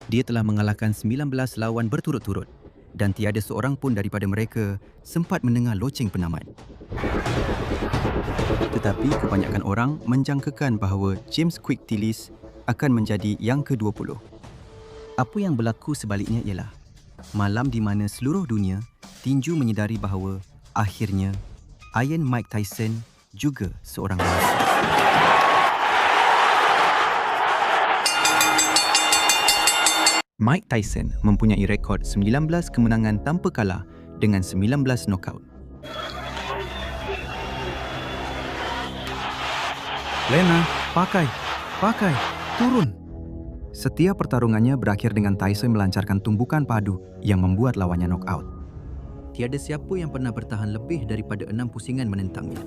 Dia telah mengalahkan 19 lawan berturut-turut dan tiada seorang pun daripada mereka sempat mendengar loceng penamat. Tetapi kebanyakan orang menjangkakan bahawa James Quick Tillis akan menjadi yang ke-20. Apa yang berlaku sebaliknya ialah malam di mana seluruh dunia tinju menyedari bahawa akhirnya Iron Mike Tyson juga seorang wanita. Mike Tyson mempunyai rekod 19 kemenangan tanpa kalah dengan 19 nokaut. Lena, pakai, turun. Setiap pertarungannya berakhir dengan Tyson melancarkan tumbukan padu yang membuat lawannya knock-out. Tiada siapa yang pernah bertahan lebih daripada 6 pusingan menentangnya.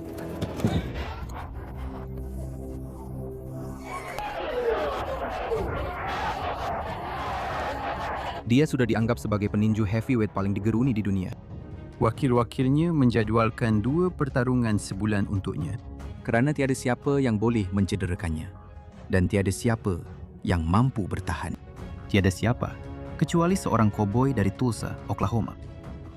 Dia sudah dianggap sebagai peninju heavyweight paling digeruni di dunia. Wakil-wakilnya menjadualkan 2 pertarungan sebulan untuknya kerana tiada siapa yang boleh mencederakannya dan tiada siapa yang mampu bertahan. Tiada siapa kecuali seorang koboi dari Tulsa, Oklahoma.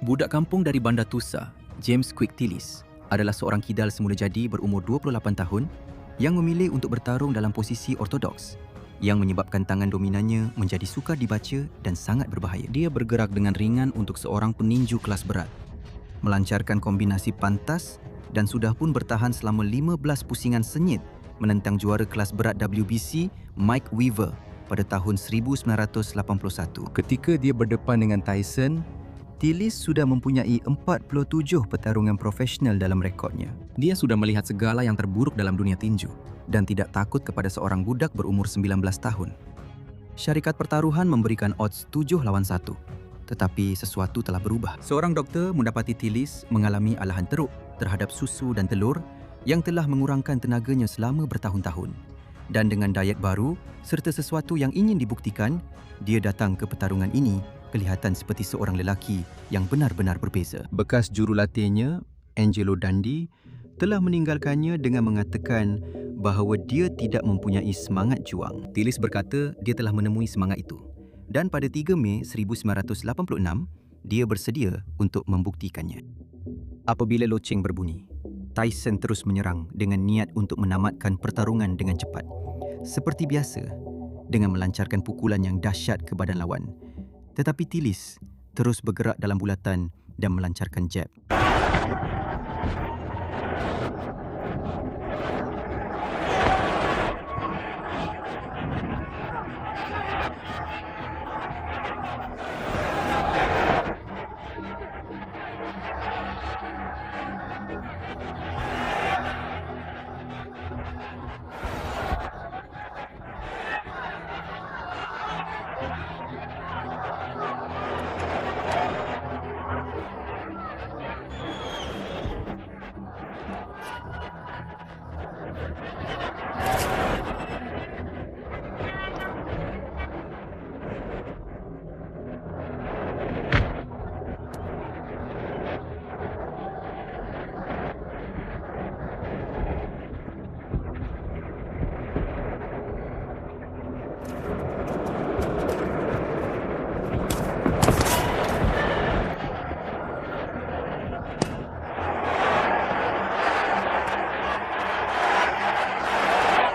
Budak kampung dari bandar Tulsa, James Quick Tillis adalah seorang kidal semula jadi berumur 28 tahun yang memilih untuk bertarung dalam posisi ortodoks yang menyebabkan tangan dominannya menjadi sukar dibaca dan sangat berbahaya. Dia bergerak dengan ringan untuk seorang peninju kelas berat, melancarkan kombinasi pantas dan sudah pun bertahan selama 15 pusingan sengit menentang juara kelas berat WBC Mike Weaver pada tahun 1981. Ketika dia berdepan dengan Tyson, Tillis sudah mempunyai 47 pertarungan profesional dalam rekodnya. Dia sudah melihat segala yang terburuk dalam dunia tinju dan tidak takut kepada seorang budak berumur 19 tahun. Syarikat pertaruhan memberikan odds 7 lawan 1, tetapi sesuatu telah berubah. Seorang doktor mendapati Tillis mengalami alahan teruk terhadap susu dan telur yang telah mengurangkan tenaganya selama bertahun-tahun. Dan dengan diet baru serta sesuatu yang ingin dibuktikan, dia datang ke pertarungan ini kelihatan seperti seorang lelaki yang benar-benar berbeza. Bekas jurulatihnya, Angelo Dundee, telah meninggalkannya dengan mengatakan bahawa dia tidak mempunyai semangat juang. Tillis berkata dia telah menemui semangat itu. Dan pada 3 Mei 1986, dia bersedia untuk membuktikannya. Apabila loceng berbunyi, Tyson terus menyerang dengan niat untuk menamatkan pertarungan dengan cepat. Seperti biasa, dengan melancarkan pukulan yang dahsyat ke badan lawan. Tetapi Tillis terus bergerak dalam bulatan dan melancarkan jab.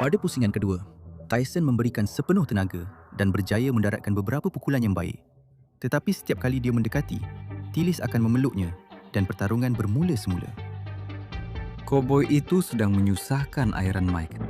Pada pusingan kedua, Tyson memberikan sepenuh tenaga dan berjaya mendaratkan beberapa pukulan yang baik. Tetapi setiap kali dia mendekati, Tillis akan memeluknya dan pertarungan bermula semula. Koboi itu sedang menyusahkan Iron Mike.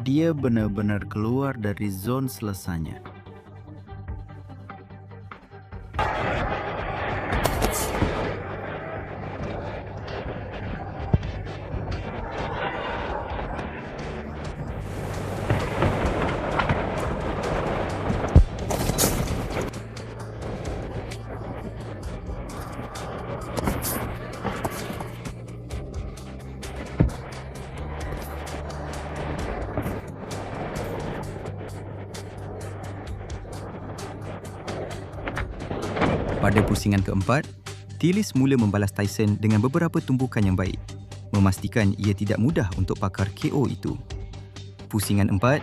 Dia benar-benar keluar dari zon selesanya. Pada pusingan keempat, Tillis mula membalas Tyson dengan beberapa tumbukan yang baik, memastikan ia tidak mudah untuk pakar KO itu. Pusingan empat,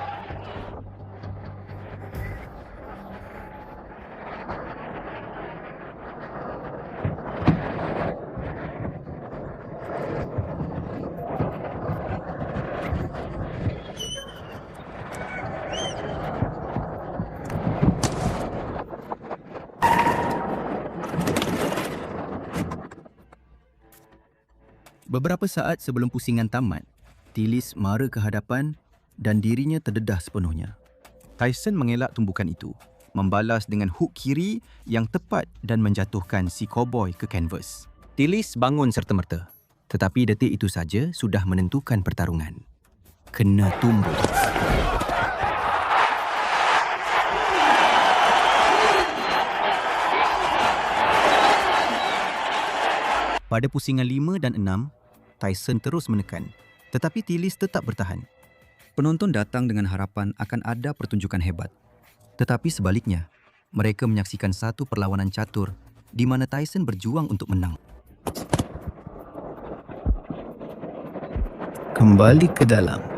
beberapa saat sebelum pusingan tamat, Tillis mara ke hadapan dan dirinya terdedah sepenuhnya. Tyson mengelak tumbukan itu, membalas dengan hook kiri yang tepat dan menjatuhkan si cowboy ke kanvas. Tillis bangun serta-merta, tetapi detik itu saja sudah menentukan pertarungan. Kena tumbuk. Pada pusingan 5 dan 6, Tyson terus menekan, tetapi Tillis tetap bertahan. Penonton datang dengan harapan akan ada pertunjukan hebat. Tetapi sebaliknya, mereka menyaksikan satu perlawanan catur di mana Tyson berjuang untuk menang. Kembali ke dalam.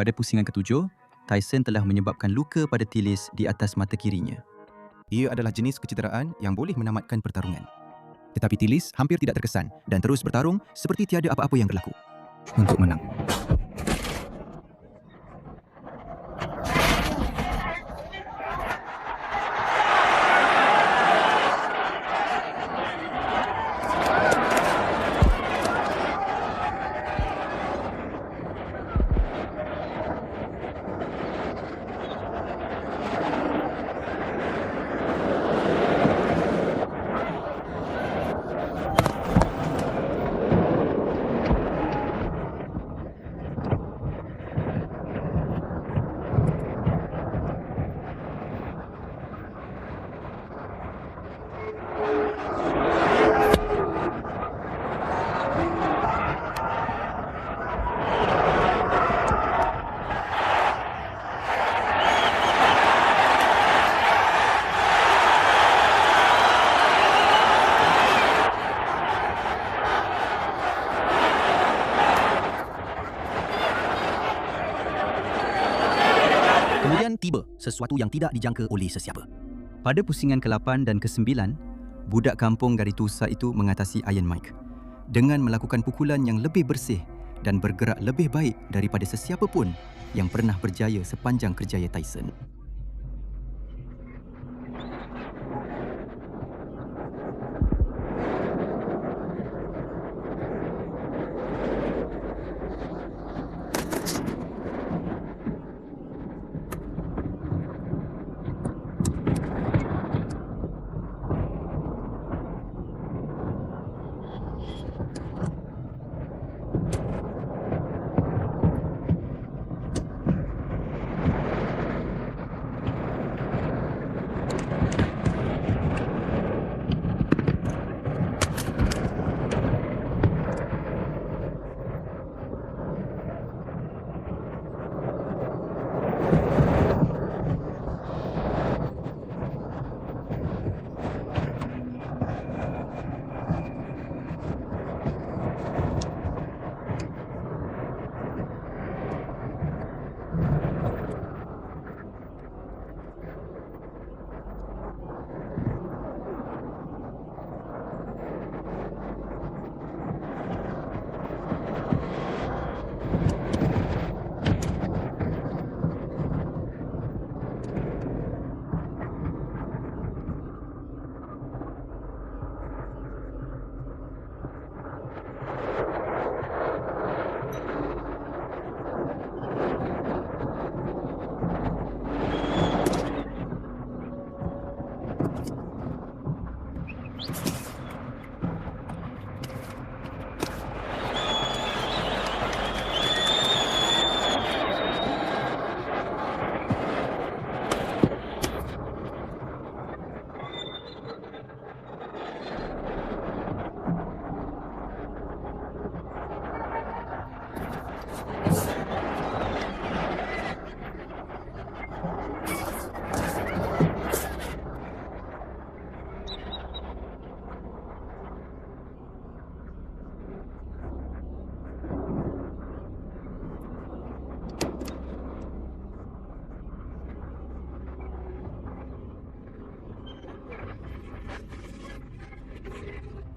Pada pusingan ketujuh, Tyson telah menyebabkan luka pada Tillis di atas mata kirinya. Ia adalah jenis kecederaan yang boleh menamatkan pertarungan. Tetapi Tillis hampir tidak terkesan dan terus bertarung seperti tiada apa-apa yang berlaku untuk menang. Kemudian tiba sesuatu yang tidak dijangka oleh sesiapa. Pada pusingan ke-8 dan ke-9, budak kampung dari Tulsa itu mengatasi Iron Mike dengan melakukan pukulan yang lebih bersih dan bergerak lebih baik daripada sesiapa pun yang pernah berjaya sepanjang kerjaya Tyson.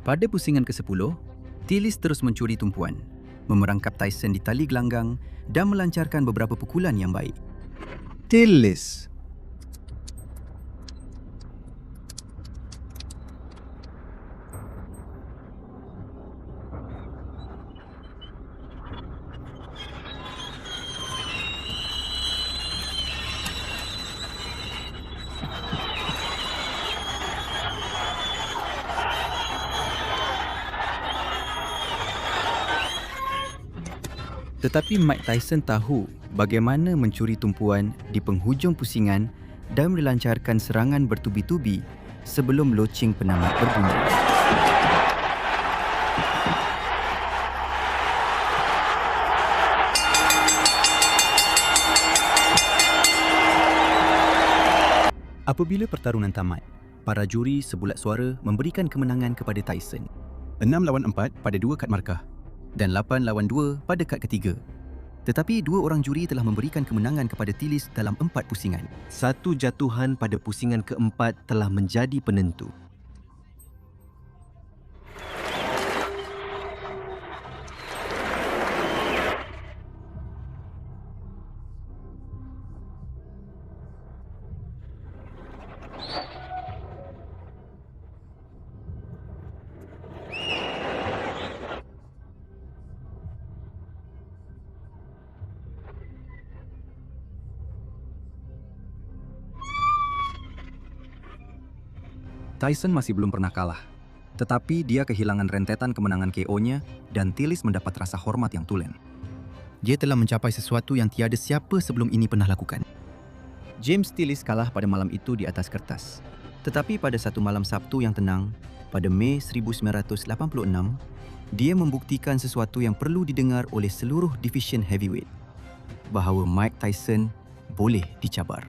Pada pusingan ke-10, Tillis terus mencuri tumpuan, memerangkap Tyson di tali gelanggang dan melancarkan beberapa pukulan yang baik. Tillis. Tetapi Mike Tyson tahu bagaimana mencuri tumpuan di penghujung pusingan dan melancarkan serangan bertubi-tubi sebelum loceng penamat berbunyi. Apabila pertarungan tamat, para juri sebulat suara memberikan kemenangan kepada Tyson. 6-4 pada 2 kad markah dan 8-2 pada kad ketiga. Tetapi 2 orang juri telah memberikan kemenangan kepada Tillis dalam 4 pusingan. Satu jatuhan pada pusingan keempat telah menjadi penentu. Tyson masih belum pernah kalah. Tetapi dia kehilangan rentetan kemenangan KO-nya dan Tillis mendapat rasa hormat yang tulen. Dia telah mencapai sesuatu yang tiada siapa sebelum ini pernah lakukan. James Tillis kalah pada malam itu di atas kertas. Tetapi pada satu malam Sabtu yang tenang, pada Mei 1986, dia membuktikan sesuatu yang perlu didengar oleh seluruh division heavyweight, bahawa Mike Tyson boleh dicabar.